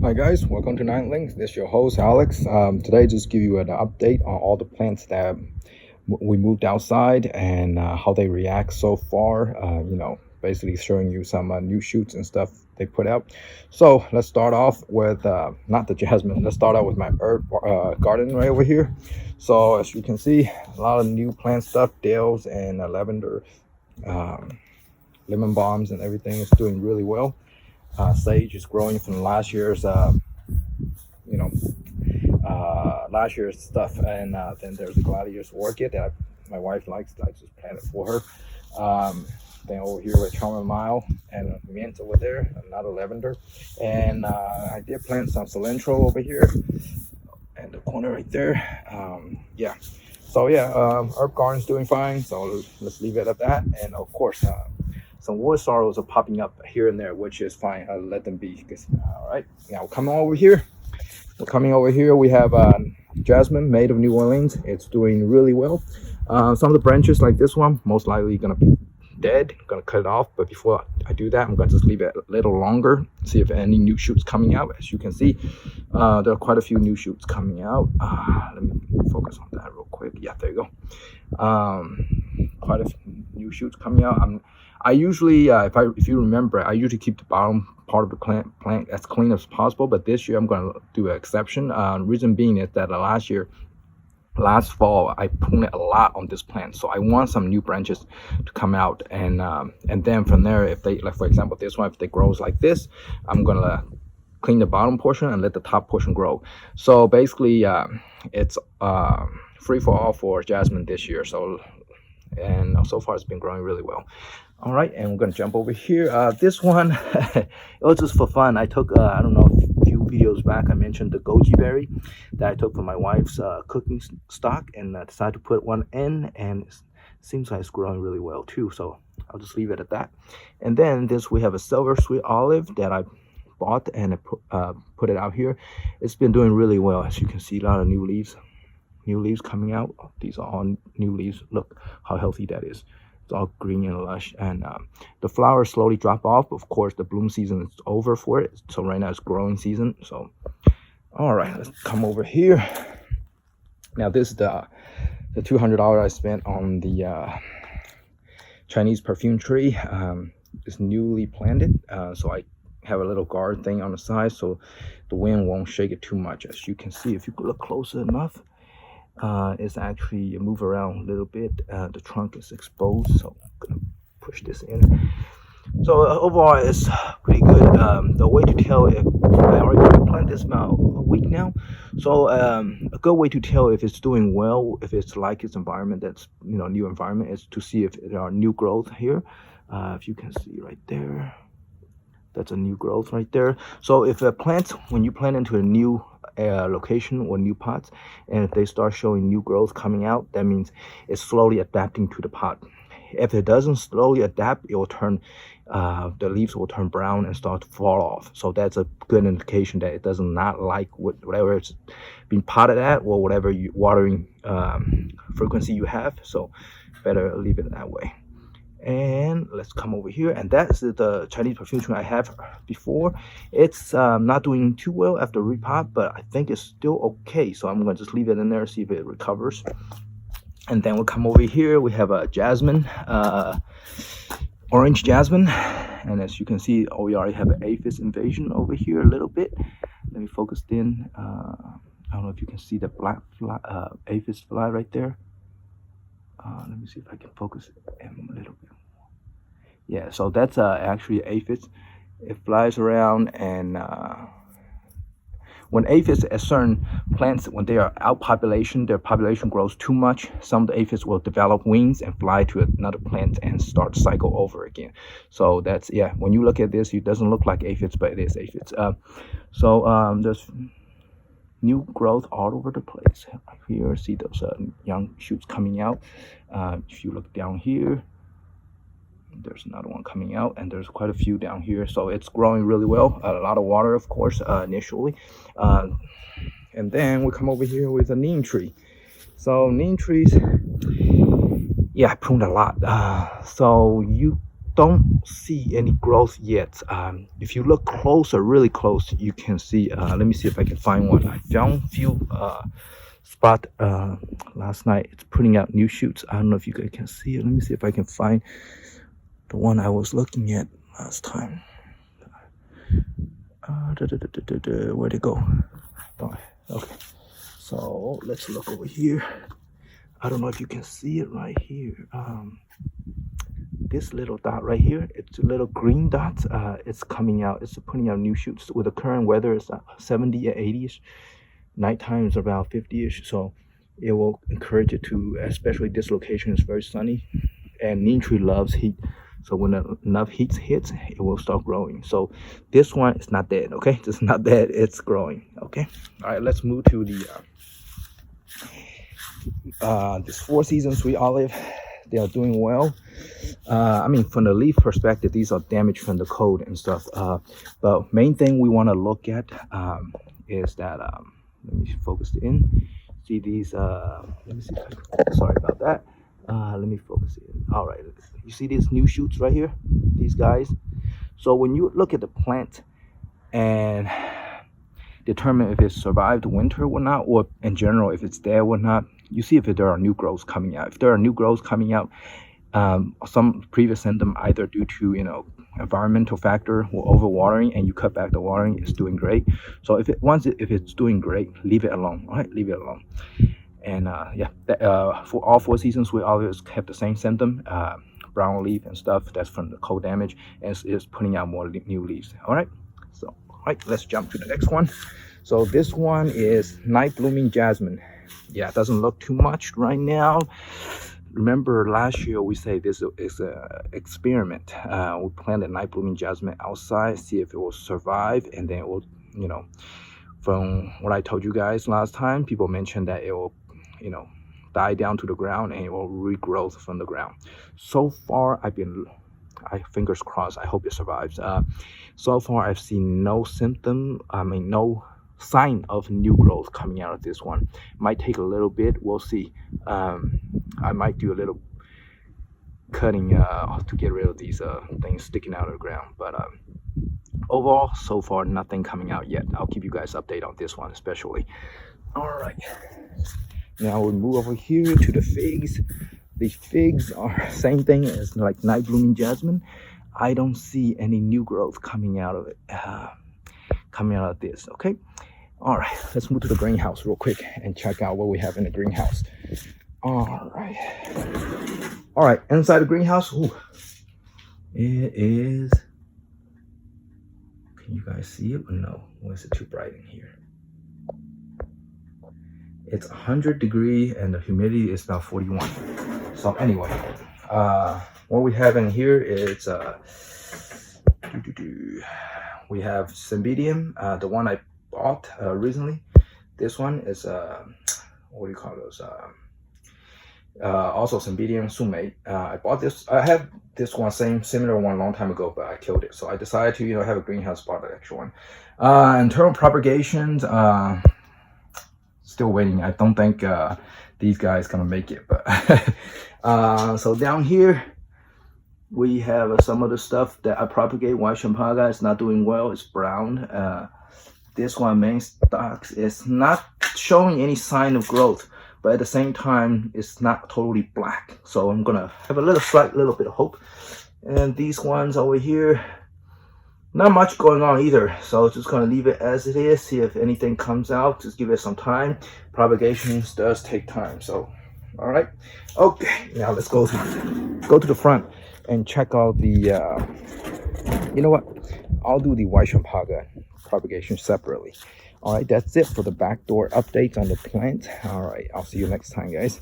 Hi guys, welcome to Nine Links. This is your host Alex. Today, just give you an update on all the plants that we moved outside and how they react so far. Basically showing you some new shoots and stuff they put out. So let's start off with not the jasmine. Let's start out with my herb garden right over here. So as you can see, a lot of new plant stuff, dales and lavender, um, lemon balms, and everything is doing really well. Sage is growing from you know, last year's stuff, and then there's the gladius orchid that my wife likes. I just planted for her. Then over here with chamomile and mint over there, another lavender, and I did plant some cilantro over here and the corner right there. Herb garden's doing fine. So let's leave it at that. And of course, some wood sorrels are popping up here and there, which is fine. I'll let them be. All right, now coming over here. We have jasmine made of New Orleans. It's doing really well. Some of the branches like this one most likely gonna be dead. I'm gonna cut it off, but before I do that, I'm gonna just leave it a little longer, see if any new shoots coming out. As you can see, there are quite a few new shoots coming out. Let me focus on that real quick. Yeah, there you go. Quite a few new shoots coming out. I usually, if you remember, I usually keep the bottom part of the plant as clean as possible. But this year, I'm going to do an exception. Reason being is that last fall, I pruned a lot on this plant, so I want some new branches to come out, and then from there, if they, like for example, this one, if they grows like this, I'm gonna clean the bottom portion and let the top portion grow. So basically, it's free for all for jasmine this year. So far it's been growing really well. All right, and we're gonna jump over here. This one, it was just for fun. I took I don't know, a few videos back I mentioned the goji berry that I took from my wife's cooking stock, and I decided to put one in, and it seems like it's growing really well too. So I'll just leave it at that. And then we have a silver sweet olive that I bought and I put it out here. It's been doing really well. As you can see, a lot of new leaves coming out. These are all new leaves. Look how healthy that is. It's all green and lush, and the flowers slowly drop off. Of course, the bloom season is over for it, so right now it's growing season. So all right, let's come over here. Now this is the $200 I spent on the Chinese perfume tree. It's newly planted, so I have a little guard thing on the side so the wind won't shake it too much. As you can see, if you look closer enough, it's actually move around a little bit. The trunk is exposed, so I'm gonna push this in. So overall, it's pretty good. The way to tell if I already planted this about a week now, so a good way to tell if it's doing well, if it's like its environment, that's new environment, is to see if there are new growth here. If you can see right there, that's a new growth right there. So if a plant, when you plant into a new location or new pots, and if they start showing new growth coming out, that means it's slowly adapting to the pot. If it doesn't slowly adapt, it will turn, the leaves will turn brown and start to fall off. So that's a good indication that it does not like whatever it's being potted at, or whatever watering frequency you have. So better leave it that way. And let's come over here, and that's the Chinese perfume tree I have before. It's not doing too well after repot, but I think it's still okay. So I'm gonna just leave it in there, see if it recovers. And then we'll come over here. We have a jasmine, orange jasmine, and as you can see, we already have an aphis invasion over here a little bit. Let me focus in. I don't know if you can see the black fly, aphis fly right there. Let me see if I can focus in a little bit more. Yeah, so that's actually aphis. It flies around, and when aphids at certain plants, when they are outpopulation, their population grows too much, some of the aphids will develop wings and fly to another plant and start to cycle over again. So that's, yeah, when you look at this, it doesn't look like aphids, but it is aphids. There's new growth all over the place. Here, see those young shoots coming out. If you look down here, there's another one coming out, and there's quite a few down here. So it's growing really well. A lot of water, of course, initially. And then we come over here with a neem tree. So neem trees, yeah, I pruned a lot. So you don't see any growth yet. If you look closer, really close, you can see. Let me see if I can find one. I found few spot last night. It's putting out new shoots. I don't know if you guys can see it. Let me see if I can find the one I was looking at last time. Where'd it go? Okay, so let's look over here. I don't know if you can see it right here. This little dot right here, it's a little green dot. It's coming out, it's putting out new shoots. With the current weather, it's 70 and 80ish. Nighttime is about 50ish, so it will encourage it to, especially this location is very sunny, and neem tree loves heat. So when enough heat hits, it will start growing. So this one is not dead, okay? It's not dead, it's growing, okay? All right, let's move to the this Four Seasons sweet olive. They are doing well. I mean, from the leaf perspective, these are damaged from the cold and stuff. But main thing we want to look at is that, let me focus in. See these, let me see, sorry about that. Let me focus in. All right, you see these new shoots right here, these guys. So when you look at the plant and determine if it survived winter or not, or in general if it's dead or not, you see if there are new growths coming out. If there are new growths coming out, some previous symptom either due to environmental factor or overwatering, and you cut back the watering, it's doing great. So if it's doing great, leave it alone. All right, leave it alone. And for all Four Seasons, we always have the same symptom, brown leaf and stuff. That's from the cold damage, and it's putting out more new leaves. All right, so all right, let's jump to the next one. So this one is Night Blooming Jasmine. Yeah, it doesn't look too much right now. Remember last year we say this is a experiment. We planted Night Blooming Jasmine outside, see if it will survive, and then it will, from what I told you guys last time, people mentioned that it will, die down to the ground and it will regrow from the ground. So far, fingers crossed, I hope it survives. So far, I've seen no symptom, no sign of new growth coming out of this one. Might take a little bit, we'll see. I might do a little cutting to get rid of these things sticking out of the ground, but overall, so far, nothing coming out yet. I'll keep you guys updated on this one especially. All right, now we'll move over here to the figs. The figs are same thing as like Night Blooming Jasmine. I don't see any new growth coming out of it, coming out of this, okay? All right, let's move to the greenhouse real quick and check out what we have in the greenhouse. All right, inside the greenhouse, ooh, it is, can you guys see it or no? Or is it too bright in here? It's 100 degrees and the humidity is about 41. So anyway, what we have in here is we have Cymbidium, the one I bought recently. This one is what do you call those? Also Cymbidium Sumate. I bought this. I have this one, similar one, a long time ago, but I killed it. So I decided to have a greenhouse, bought the extra one. Internal propagations, still waiting. I don't think these guys gonna make it, but so down here we have some of the stuff that I propagate. White Champaga is not doing well. It's brown. This one, main stocks, is not showing any sign of growth, but at the same time it's not totally black, so I'm gonna have a slight little bit of hope. And these ones over here, not much going on either, so just gonna leave it as it is, see if anything comes out, just give it some time. Propagations does take time, so all right, okay, now let's go to the front and check out the you know what, I'll do the White Champaga propagation separately. All right, that's it for the backdoor updates on the plant. All right, I'll see you next time, guys.